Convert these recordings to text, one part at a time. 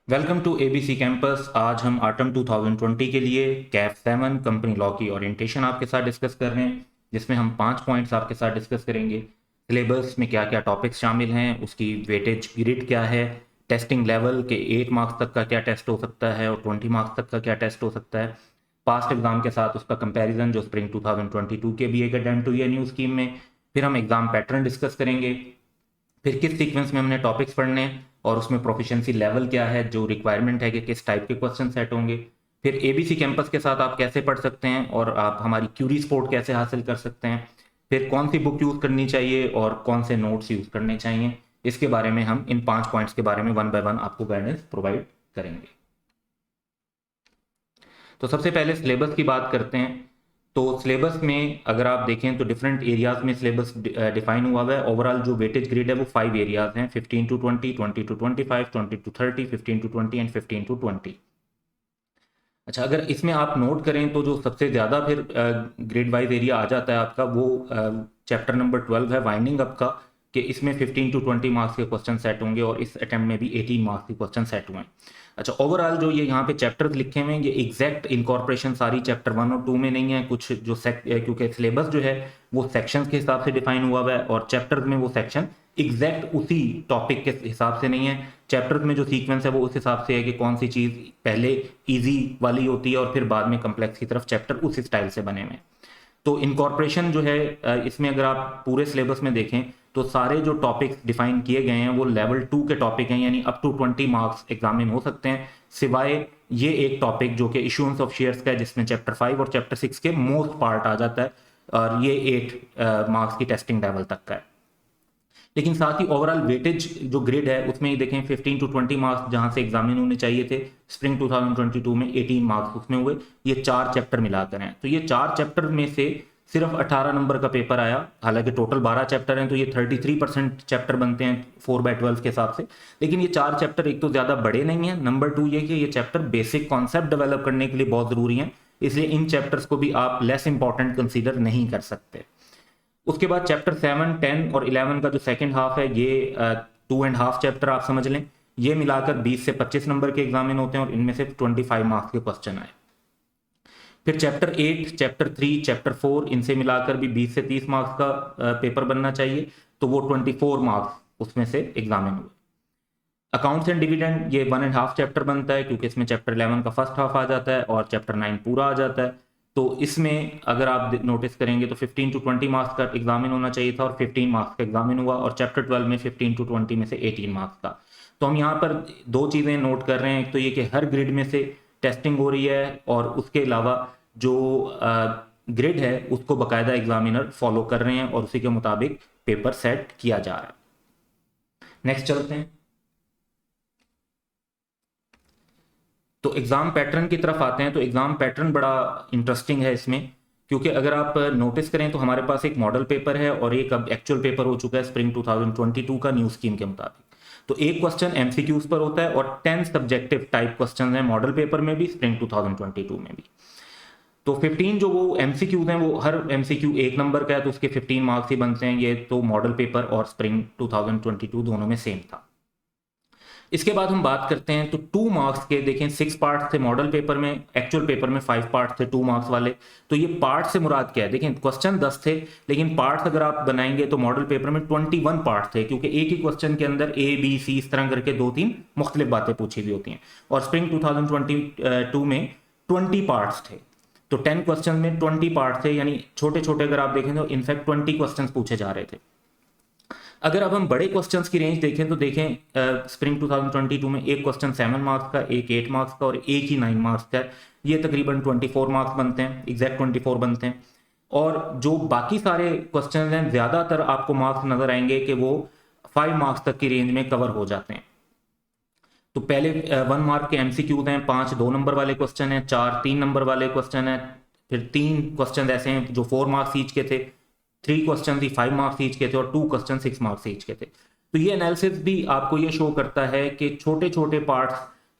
Welcome to ABC campus. आज हम autumn 2020 के लिए कैफ 7 कंपनी लॉ की ओरिएंटेशन आपके साथ डिस्कस कर रहे हैं, जिसमें हम 5 पॉइंट्स आपके साथ डिस्कस करेंगे। सिलेबस में क्या क्या टॉपिक्स शामिल हैं, उसकी वेटेज ग्रिड क्या है, टेस्टिंग लेवल के 8 मार्क्स तक का क्या टेस्ट हो सकता है और 20 मार्क्स तक का क्या टेस्ट हो सकता है, पास्ट एग्जाम के साथ उसका कंपैरिजन जो स्प्रिंग 2022 के B academic two year new scheme में। फिर हम एग्जाम पैटर्न डिस्कस करेंगे, फिर किस सीक्वेंस में हमने टॉपिक्स पढ़ने हैं और उसमें प्रोफिशिएंसी लेवल क्या है, जो रिक्वायरमेंट है कि किस टाइप के क्वेश्चन सेट होंगे। फिर एबीसी कैंपस के साथ आप कैसे पढ़ सकते हैं और आप हमारी क्यूरी स्पोर्ट कैसे हासिल कर सकते हैं। फिर कौन सी बुक यूज़ करनी चाहिए और कौन से नोट्स यूज़ करने चाहिए, इसके बारे में हम इन 5 पॉइंट्स के बारे में वन बाय वन आपको गाइडेंस प्रोवाइड करेंगे। तो सबसे पहले सिलेबस की बात करते हैं। तो सिलेबस में अगर आप देखें तो डिफरेंट एरियाज में सिलेबस डिफाइन हुआ हुआ है। ओवरऑल जो वेटेज ग्रिड है वो 5 एरियाज हैं: 15 to 20, 20 to 25, 20 to 30, 15 to 20 and 15 to 20। अच्छा, अगर इसमें आप नोट करें तो जो सबसे ज़्यादा फिर ग्रिड वाइज एरिया आ जाता है आपका, वो चैप्टर नंबर 12 है वाइंडिंग अप का, कि इसमें 15 टू 20 मार्क्स के क्वेश्चन सेट होंगे और इस अटेम्प्ट में भी 18 मार्क्स के क्वेश्चन सेट हुए हैं। अच्छा, ओवरऑल जो ये यहाँ पे चैप्टर्स लिखे हुए हैं, ये एग्जैक्ट इनकॉर्पोरेशन सारी चैप्टर 1 और 2 में नहीं है। कुछ जो क्योंकि सिलेबस जो है वो सेक्शंस के हिसाब से डिफाइन हुआ हुआ है और चैप्टर्स में वो सेक्शन एग्जैक्ट उसी टॉपिक के हिसाब से नहीं है। चैप्टर्स में जो सीक्वेंस है वो उस हिसाब से है कि कौन सी चीज़ पहले इजी वाली होती है और फिर बाद में कम्प्लेक्स की तरफ चैप्टर उस स्टाइल से बने हुए हैं। तो इनकॉर्पोरेशन जो है, इसमें अगर आप पूरे सिलेबस में देखें तो सारे जो टॉपिक्स डिफाइन किए गए हैं वो लेवल 2 के टॉपिक हैं, यानी अप टू 20 मार्क्स एग्जामिन हो सकते हैं, सिवाय ये एक टॉपिक जो कि इशुएंस ऑफ शेयर्स का है, जिसमें चैप्टर 5 और चैप्टर 6 के मोस्ट पार्ट आ जाता है और ये 8 मार्क्स की टेस्टिंग लेवल तक का है। लेकिन साथ ही ओवरऑल वेटेज जो ग्रिड है उसमें ये देखें 15 टू 20 मार्क्स जहां से एग्जामिन होने चाहिए थे, स्प्रिंग 2022 में 18 मार्क्स उसमें हुए। ये 4 चैप्टर मिलाकर हैं, तो ये 4 चैप्टर में से सिर्फ 18 नंबर का पेपर आया। हालांकि टोटल 12 चैप्टर हैं तो ये 33% चैप्टर बनते हैं 4/12 के हिसाब से। लेकिन ये 4 चैप्टर एक तो ज़्यादा बड़े नहीं हैं, नंबर 2 ये कि ये चैप्टर बेसिक कॉन्सेप्ट डेवलप करने के लिए बहुत ज़रूरी हैं, इसलिए इन चैप्टर्स को भी आप लेस इंपॉर्टेंट कंसीडर नहीं कर सकते। उसके बाद चैप्टर 7, 10 और 11 का जो सेकंड हाफ है, ये 2.5 चैप्टर आप समझ लें। ये मिलाकर 20 से 25 नंबर के एग्जामिन होते हैं और इनमें से 25 मार्क्स के क्वेश्चन आए। फिर चैप्टर 8, चैप्टर 3, चैप्टर 4, इनसे मिलाकर भी 20 से 30 मार्क्स का पेपर बनना चाहिए, तो वो 24 मार्क्स उसमें से एग्जामिन हुए। अकाउंट्स एंड डिविडेंड ये 1.5 चैप्टर बनता है, क्योंकि इसमें चैप्टर 11 का फर्स्ट हाफ आ जाता है और चैप्टर 9 पूरा आ जाता है। तो इसमें अगर आप नोटिस करेंगे तो 15 टू 20 मार्क्स का एग्जामिन होना चाहिए था और 15 मार्क्स का एग्जामिन हुआ, और चैप्टर 12 में 15 टू 20 में से 18 मार्क्स का। तो हम यहाँ पर दो चीज़ें नोट कर रहे हैं, एक तो ये कि हर ग्रिड में से टेस्टिंग हो रही है और उसके अलावा जो ग्रिड है उसको बाकायदा एग्जामिनर फॉलो कर रहे हैं और उसी के मुताबिक पेपर सेट किया जा रहा है। नेक्स्ट चलते हैं। तो एग्ज़ाम पैटर्न की तरफ आते हैं। तो एग्ज़ाम पैटर्न बड़ा इंटरेस्टिंग है इसमें, क्योंकि अगर आप नोटिस करें तो हमारे पास एक मॉडल पेपर है और एक अब एक्चुअल पेपर हो चुका है स्प्रिंग 2022 का न्यू स्कीम के मुताबिक। तो एक क्वेश्चन एमसीक्यूज पर होता है और 10 सब्जेक्टिव टाइप क्वेश्चन हैं मॉडल पेपर में भी, स्प्रिंग 2022 में भी। तो 15 जो वो एमसीक्यूज हैं, वो हर एमसीक्यू 1 नंबर का है, तो उसके 15 मार्क्स ही बनते हैं। ये तो मॉडल पेपर और स्प्रिंग 2022 दोनों में सेम था। इसके बाद हम बात करते हैं तो 2 मार्क्स के देखें 6 पार्ट थे मॉडल पेपर में, एक्चुअल पेपर में 5 पार्ट थे 2 मार्क्स वाले। तो ये पार्ट से मुराद क्या है, देखें क्वेश्चन 10 थे लेकिन पार्ट्स अगर आप बनाएंगे तो मॉडल पेपर में 21 पार्ट थे, क्योंकि एक ही क्वेश्चन के अंदर ए बी सी इस तरह करके 2-3 मुख्तलिफ बातें पूछी हुई होती हैं। और स्प्रिंग 2022 में 20 पार्ट्स थे, तो 10 क्वेश्चन में 20 पार्ट थे, यानी छोटे छोटे अगर आप देखें तो इनफैक्ट 20 क्वेश्चन पूछे जा रहे थे। अगर अब हम बड़े क्वेश्चंस की रेंज देखें तो देखें स्प्रिंग 2022 में एक क्वेश्चन 7 मार्क्स का, एक 8 मार्क्स का और एक ही 9 मार्क्स का है। ये तकरीबन 24 मार्क्स बनते हैं, एग्जैक्ट 24 बनते हैं। और जो बाकी सारे क्वेश्चन हैं ज़्यादातर आपको मार्क्स नज़र आएंगे कि वो 5 मार्क्स तक की रेंज में कवर हो जाते हैं। तो पहले 1 मार्क के एमसीक्यूज हैं, 5 2 नंबर वाले क्वेश्चन हैं, 4 3 नंबर वाले क्वेश्चन हैं, फिर 3 क्वेश्चन ऐसे हैं जो 4 मार्क्स ईच के थे, 3 क्वेश्चन ही 5 मार्क्स ईच के थे और 2 क्वेश्चन 6 मार्क्स ईच के थे। तो ये एनालिसिस भी आपको ये शो करता है कि छोटे छोटे पार्ट्स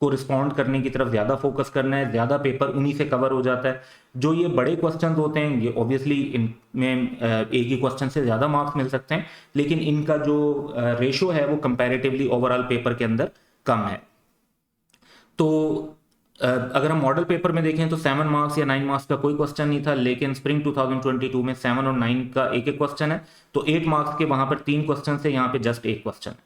को रिस्पॉन्ड करने की तरफ ज़्यादा फोकस करना है, ज़्यादा पेपर उन्हीं से कवर हो जाता है। जो ये बड़े क्वेश्चन होते हैं ये ऑब्वियसली इनमें एक ही क्वेश्चन से ज़्यादा मार्क्स मिल सकते हैं, लेकिन इनका जो रेशो है वो कंपैरेटिवली ओवरऑल पेपर के अंदर कम है। तो अगर हम मॉडल पेपर में देखें तो 7 मार्क्स या 9 मार्क्स का कोई क्वेश्चन नहीं था, लेकिन स्प्रिंग 2022 में 7 और 9 का एक एक क्वेश्चन है। तो 8 मार्क्स के वहां पर 3 क्वेश्चन है, यहाँ पे जस्ट एक क्वेश्चन है।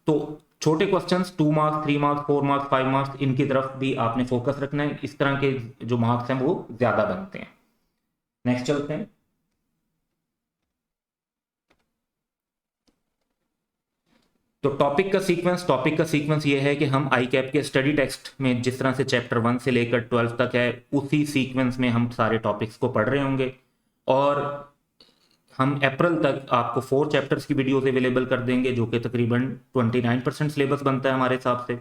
तो छोटे questions 2 marks, 3 marks, 4 marks, 5 marks, इनकी तरफ भी आपने फोकस रखना है। इस तरह के जो मार्क्स हैं वो ज्यादा बनते हैं। नेक्स्ट चलते हैं। तो टॉपिक का सीक्वेंस ये है कि हम आई कैप के स्टडी टेक्स्ट में जिस तरह से चैप्टर 1 से लेकर 12 तक है, उसी सीक्वेंस में हम सारे टॉपिक्स को पढ़ रहे होंगे। और हम अप्रैल तक आपको 4 चैप्टर्स की वीडियोस अवेलेबल कर देंगे, जो कि तकरीबन 29% सिलेबस बनता है हमारे हिसाब से।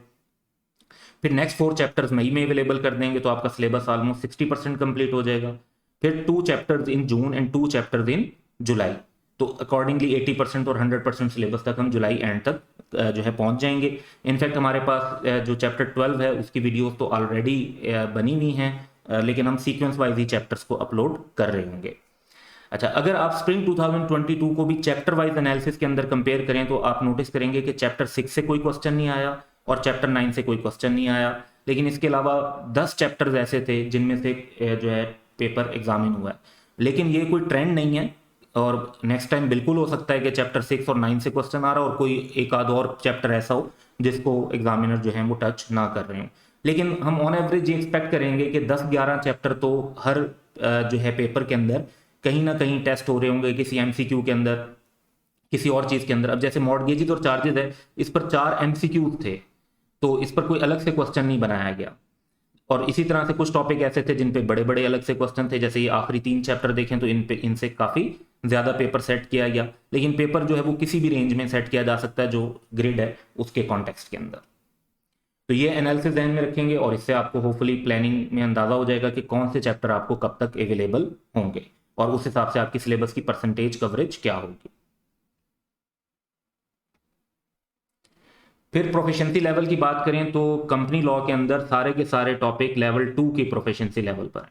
फिर नेक्स्ट 4 चैप्टर्स मई में अवेलेबल कर देंगे, तो आपका सिलेबस ऑलमोस्ट 60% कंप्लीट हो जाएगा। फिर 2 chapters in June and 2 chapters in July. तो अकॉर्डिंगली 80% और 100% सिलेबस तक हम जुलाई एंड तक जो है पहुंच जाएंगे। इनफैक्ट हमारे पास जो चैप्टर 12 है उसकी वीडियोस तो ऑलरेडी बनी हुई हैं, लेकिन हम सीक्वेंस वाइज ही चैप्टर्स को अपलोड कर रहे होंगे। अच्छा, अगर आप स्प्रिंग 2022 को भी चैप्टर वाइज एनालिसिस के अंदर कंपेयर करें तो आप नोटिस करेंगे कि चैप्टर 6 से कोई क्वेश्चन नहीं आया और चैप्टर 9 से कोई क्वेश्चन नहीं आया, लेकिन इसके अलावा 10 चैप्टर्स ऐसे थे जिनमें से जो है पेपर एग्जामिन हुआ है। लेकिन ये कोई ट्रेंड नहीं है, और नेक्स्ट टाइम बिल्कुल हो सकता है कि चैप्टर 6 और 9 से क्वेश्चन आ रहा हो और कोई एक आध और चैप्टर ऐसा हो जिसको एग्जामिनर जो है वो टच ना कर रहे हो। लेकिन हम ऑन एवरेज ये एक्सपेक्ट करेंगे कि 10-11 चैप्टर तो हर जो है पेपर के अंदर कहीं ना कहीं टेस्ट हो रहे होंगे, किसी एमसीक्यू के अंदर, किसी और चीज के अंदर। अब जैसे मॉर्गेजेस और चार्जेस है, इस पर 4 एमसीक्यूज थे, तो इस पर कोई अलग से क्वेश्चन नहीं बनाया गया। और इसी तरह से कुछ टॉपिक ऐसे थे जिन पे बड़े बड़े अलग से क्वेश्चन थे, जैसे ये आखिरी 3 चैप्टर देखें तो इनसे काफी ज्यादा पेपर सेट किया गया। लेकिन पेपर जो है वो किसी भी रेंज में सेट किया जा सकता है जो ग्रिड है उसके कॉन्टेक्स्ट के अंदर। तो ये एनालिसिस ध्यान में रखेंगे और इससे आपको होपफुली प्लानिंग में अंदाजा हो जाएगा कि कौन से चैप्टर आपको कब तक अवेलेबल होंगे, और उस हिसाब से आपकी सिलेबस की परसेंटेज कवरेज क्या होगी। फिर प्रोफिशिएंसी लेवल की बात करें तो कंपनी लॉ के अंदर सारे के सारे टॉपिक लेवल 2 की प्रोफिशिएंसी लेवल पर है।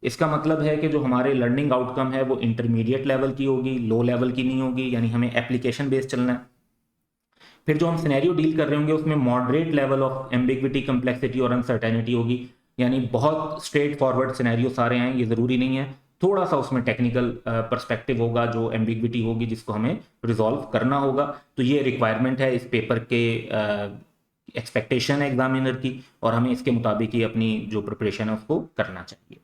इसका मतलब है कि जो हमारे लर्निंग आउटकम है वो इंटरमीडिएट लेवल की होगी, लो लेवल की नहीं होगी, यानी हमें एप्लीकेशन बेस्ड चलना है। फिर जो हम सिनेरियो डील कर रहे होंगे उसमें moderate level of ambiguity, complexity और अनसर्टेनिटी होगी, यानी बहुत स्ट्रेट फॉरवर्ड सिनेरियो सारे हैं ये ज़रूरी नहीं है, थोड़ा सा उसमें टेक्निकल पर्सपेक्टिव होगा, जो एम्बिग्विटी होगी जिसको हमें रिजॉल्व करना होगा। तो ये रिक्वायरमेंट है इस पेपर के, एक्सपेक्टेशन है एग्जामिनर की, और हमें इसके मुताबिक ही अपनी जो प्रिपरेशन है उसको करना चाहिए।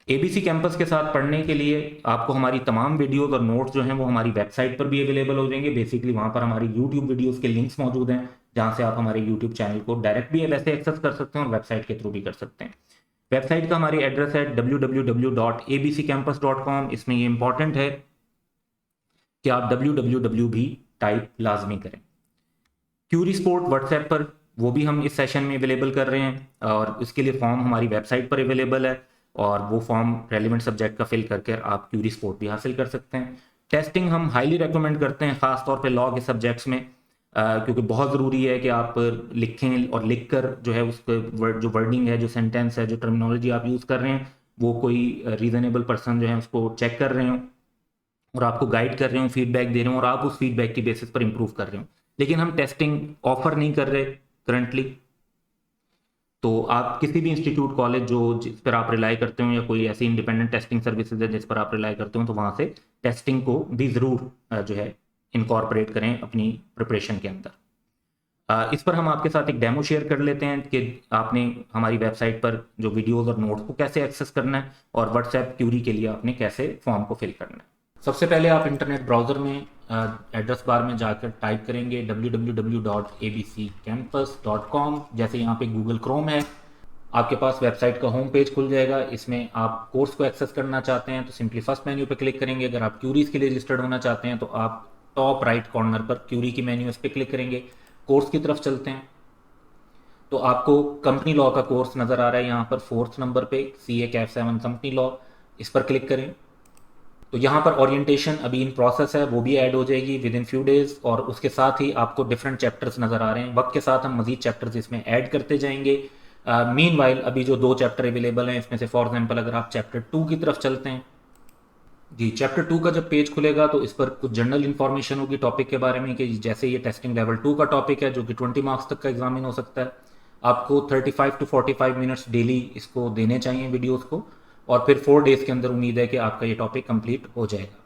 एबीसी कैंपस के साथ पढ़ने के लिए आपको हमारी तमाम वीडियोस और नोट्स जो हैं वो हमारी वेबसाइट पर भी अवेलेबल हो जाएंगे। बेसिकली वहाँ पर हमारी यूट्यूब वीडियोस के लिंक्स मौजूद हैं, जहाँ से आप हमारे यूट्यूब चैनल को डायरेक्ट भी वैसे एक्सेस कर सकते हैं और वेबसाइट के थ्रू भी कर सकते हैं। वेबसाइट का हमारी एड्रेस है www.abccampus.com। इसमें ये इंपॉर्टेंट है कि आप www भी टाइप लाजमी करें। क्यूरी स्पोर्ट व्हाट्सएप पर वो भी हम इस सेशन में अवेलेबल कर रहे हैं, और इसके लिए फॉर्म हमारी वेबसाइट पर अवेलेबल है, और वो फॉर्म रेलिवेंट सब्जेक्ट का फिल करके आप क्यूरी स्पोर्ट भी हासिल कर सकते हैं। टेस्टिंग हम हाईली रेकमेंड करते हैं, खासतौर पे लॉ के सब्जेक्ट्स में, क्योंकि बहुत ज़रूरी है कि आप लिखें और लिखकर जो है उसके जो वर्डिंग है, जो सेंटेंस है, जो टर्मिनोलॉजी आप यूज़ कर रहे हैं वो कोई रीजनेबल पर्सन जो है उसको चेक कर रहे हो और आपको गाइड कर रहे हो, फीडबैक दे रहे हो, और आप उस फीडबैक की बेसिस पर इंप्रूव कर रहे हो। लेकिन हम टेस्टिंग ऑफर नहीं कर रहे करंटली, तो आप किसी भी इंस्टीट्यूट, कॉलेज जो जिस पर आप रिलाई करते हो, या कोई ऐसी इंडिपेंडेंट टेस्टिंग सर्विसेज है जिस पर आप रिलाई करते हो, तो वहाँ से टेस्टिंग को भी ज़रूर जो है इनकॉर्पोरेट करें अपनी प्रिपरेशन के अंदर। इस पर हम आपके साथ एक डेमो शेयर कर लेते हैं कि आपने हमारी वेबसाइट पर जो वीडियोस और नोट्स को कैसे एक्सेस करना है, और व्हाट्सएप क्यूरी के लिए आपने कैसे फॉर्म को फिल करना है। सबसे पहले आप इंटरनेट ब्राउज़र में एड्रेस बार में जाकर टाइप करेंगे www.abccampus.com। जैसे यहाँ पे गूगल क्रोम है, आपके पास वेबसाइट का होम पेज खुल जाएगा। इसमें आप कोर्स को एक्सेस करना चाहते हैं तो सिंपली फर्स्ट मेन्यू पे क्लिक करेंगे। अगर आप क्यूरीज के लिए रजिस्टर्ड होना चाहते हैं तो आप टॉप राइट कॉर्नर पर क्यूरी की मेन्यू इस पर क्लिक करेंगे। कोर्स की तरफ चलते हैं तो आपको कंपनी लॉ का कोर्स नज़र आ रहा है यहाँ पर 4th नंबर पे, CA CAF 7 कंपनी लॉ। इस पर क्लिक करें तो यहाँ पर ओरिएंटेशन अभी इन प्रोसेस है, वो भी ऐड हो जाएगी विद इन फ्यू डेज, और उसके साथ ही आपको डिफरेंट चैप्टर्स नज़र आ रहे हैं। वक्त के साथ हम मजीद चैप्टर्स इसमें ऐड करते जाएंगे। मीनवाइल अभी जो 2 चैप्टर अवेलेबल हैं इसमें से फॉर एग्जांपल अगर आप चैप्टर 2 की तरफ चलते हैं जी, चैप्टर 2 का जब पेज खुलेगा तो इस पर कुछ जनरल इन्फॉर्मेशन होगी टॉपिक के बारे में कि जैसे ये टेस्टिंग लेवल 2 का टॉपिक है जो कि 20 मार्क्स तक का एग्जामिन हो सकता है। आपको 35 टू 45 मिनट्स डेली इसको देने चाहिए वीडियोस को, और फिर 4 डेज के अंदर उम्मीद है कि आपका ये टॉपिक कंप्लीट हो जाएगा।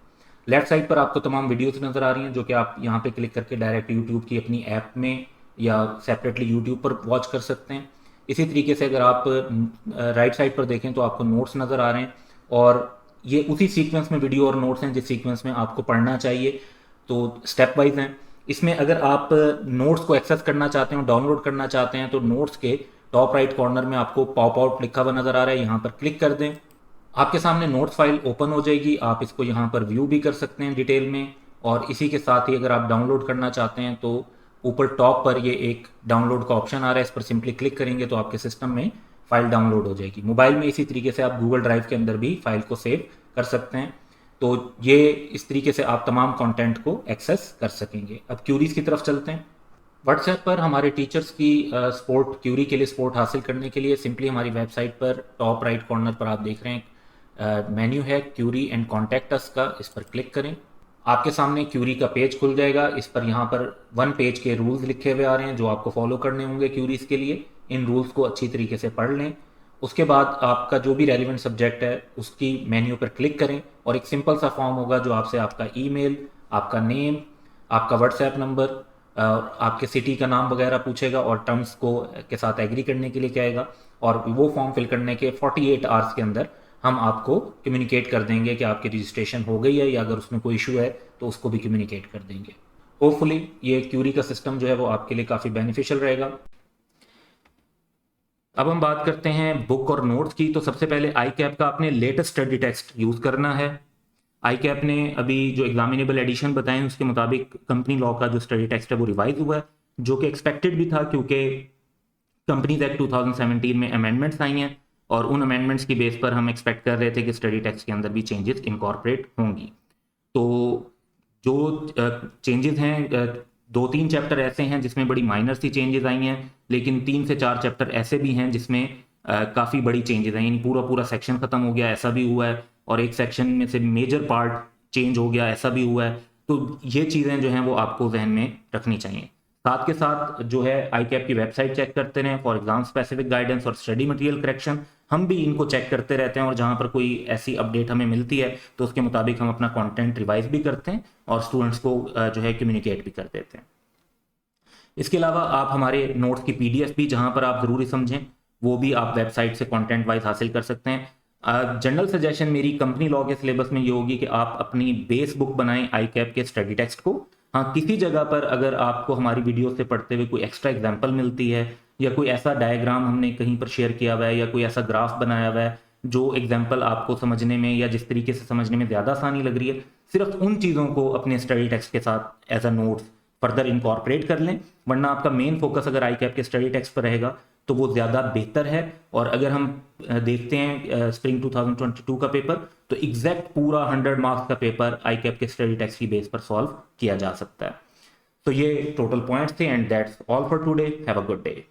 लेफ्ट साइड पर आपको तमाम वीडियोस नज़र आ रही हैं जो कि आप यहाँ पे क्लिक करके डायरेक्ट यूट्यूब की अपनी ऐप में या सेपरेटली यूट्यूब पर वॉच कर सकते हैं। इसी तरीके से अगर आप राइट साइड पर देखें तो आपको नोट्स नज़र आ रहे हैं, और ये उसी सीक्वेंस में वीडियो और नोट्स हैं जिस सीक्वेंस में आपको पढ़ना चाहिए, तो स्टेप वाइज हैं। इसमें अगर आप नोट्स को एक्सेस करना चाहते हो, डाउनलोड करना चाहते हैं, तो नोट्स के टॉप राइट कॉर्नर में आपको पॉप आउट लिखा हुआ नज़र आ रहा है, यहाँ पर क्लिक कर दें। आपके सामने नोट्स फाइल ओपन हो जाएगी। आप इसको यहाँ पर व्यू भी कर सकते हैं डिटेल में, और इसी के साथ ही अगर आप डाउनलोड करना चाहते हैं तो ऊपर टॉप पर ये एक डाउनलोड का ऑप्शन आ रहा है, इस पर सिंपली क्लिक करेंगे तो आपके सिस्टम में फाइल डाउनलोड हो जाएगी। मोबाइल में इसी तरीके से आप गूगल ड्राइव के अंदर भी फाइल को सेव कर सकते हैं। तो ये इस तरीके से आप तमाम कंटेंट को एक्सेस कर सकेंगे। अब क्यूरीज की तरफ चलते हैं। व्हाट्सएप पर हमारे टीचर्स की सपोर्ट, क्यूरी के लिए सपोर्ट हासिल करने के लिए सिंपली हमारी वेबसाइट पर टॉप राइट कॉर्नर पर आप देख रहे हैं मेन्यू है क्यूरी एंड कॉन्टैक्ट अस का, इस पर क्लिक करें। आपके सामने क्यूरी का पेज खुल जाएगा। इस पर यहाँ पर 1 पेज के रूल्स लिखे हुए आ रहे हैं जो आपको फॉलो करने होंगे क्यूरीज के लिए। इन रूल्स को अच्छी तरीके से पढ़ लें। उसके बाद आपका जो भी रेलिवेंट सब्जेक्ट है उसकी मेन्यू पर क्लिक करें, और एक सिंपल सा फॉर्म होगा जो आपसे आपका ईमेल, आपका नेम, आपका व्हाट्सएप नंबर, आपके सिटी का नाम वगैरह पूछेगा, और टर्म्स को के साथ एग्री करने के लिए कहेगा। और वो फॉर्म फिल करने के 48 आवर्स के अंदर हम आपको कम्युनिकेट कर देंगे कि आपकी रजिस्ट्रेशन हो गई है, या अगर उसमें कोई इशू है तो उसको भी कम्युनिकेट कर देंगे। होपफुली ये क्यूरी का सिस्टम जो है वो आपके लिए काफ़ी बेनिफिशियल रहेगा। अब हम बात करते हैं बुक और नोट्स की। तो सबसे पहले आई कैप का आपने लेटेस्ट स्टडी टेक्स्ट यूज़ करना है। आई कैप ने अभी जो एग्जामिनेबल एडिशन बताए उसके मुताबिक कंपनी लॉ का जो स्टडी टेक्स्ट है वो रिवाइज हुआ है, जो कि एक्सपेक्टेड भी था क्योंकि कंपनीज एक्ट 2017 में अमेंडमेंट्स आई हैं, और उन अमेंडमेंट्स की बेस पर हम एक्सपेक्ट कर रहे थे कि स्टडी टेक्स्ट के अंदर भी चेंजेस इनकॉर्पोरेट होंगी। तो जो चेंजेस हैं, 2-3 चैप्टर ऐसे हैं जिसमें बड़ी माइनर सी चेंजेस आई हैं, लेकिन 3 से 4 चैप्टर ऐसे भी हैं जिसमें काफ़ी बड़ी चेंजेस हैं, यानी पूरा पूरा सेक्शन खत्म हो गया ऐसा भी हुआ है, और एक सेक्शन में से मेजर पार्ट चेंज हो गया ऐसा भी हुआ है। तो ये चीज़ें जो हैं वो आपको जहन में रखनी चाहिए। साथ के साथ जो है आई कैप की वेबसाइट चेक करते रहें फॉर एग्जाम स्पेसिफिक गाइडेंस और स्टडी मटेरियल करेक्शन। हम भी इनको चेक करते रहते हैं, और जहाँ पर कोई ऐसी अपडेट हमें मिलती है तो उसके मुताबिक हम अपना कंटेंट रिवाइज भी करते हैं और स्टूडेंट्स को जो है कम्युनिकेट भी कर देते हैं। इसके अलावा आप हमारे नोट्स की पीडीएफ भी, जहाँ पर आप ज़रूरी समझें, वो भी आप वेबसाइट से कंटेंट वाइज हासिल कर सकते हैं। जनरल सजेशन मेरी कंपनी लॉ के सिलेबस में ये होगी कि आप अपनी बेस बुक बनाएं आई कैप के स्टडी टेक्स्ट को। हाँ, किसी जगह पर अगर आपको हमारी वीडियो से पढ़ते हुए कोई एक्स्ट्रा एग्जाम्पल मिलती है, या कोई ऐसा डायग्राम हमने कहीं पर शेयर किया हुआ है, या कोई ऐसा ग्राफ बनाया हुआ है जो एग्जाम्पल आपको समझने में या जिस तरीके से समझने में ज़्यादा आसानी लग रही है, सिर्फ उन चीज़ों को अपने स्टडी टेक्स्ट के साथ as a notes further incorporate कर लें। वरना आपका मेन फोकस अगर आई कैप के स्टडी टेक्स्ट पर रहेगा तो वो ज़्यादा बेहतर है। और अगर हम देखते हैं स्प्रिंग 2022 का पेपर, तो एग्जैक्ट पूरा 100 मार्क्स का पेपर आई कैप के स्टडी टेक्स्ट की बेस पर सॉल्व किया जा सकता है। तो ये टोटल पॉइंट्स थे, and that's all for today. Have a good day.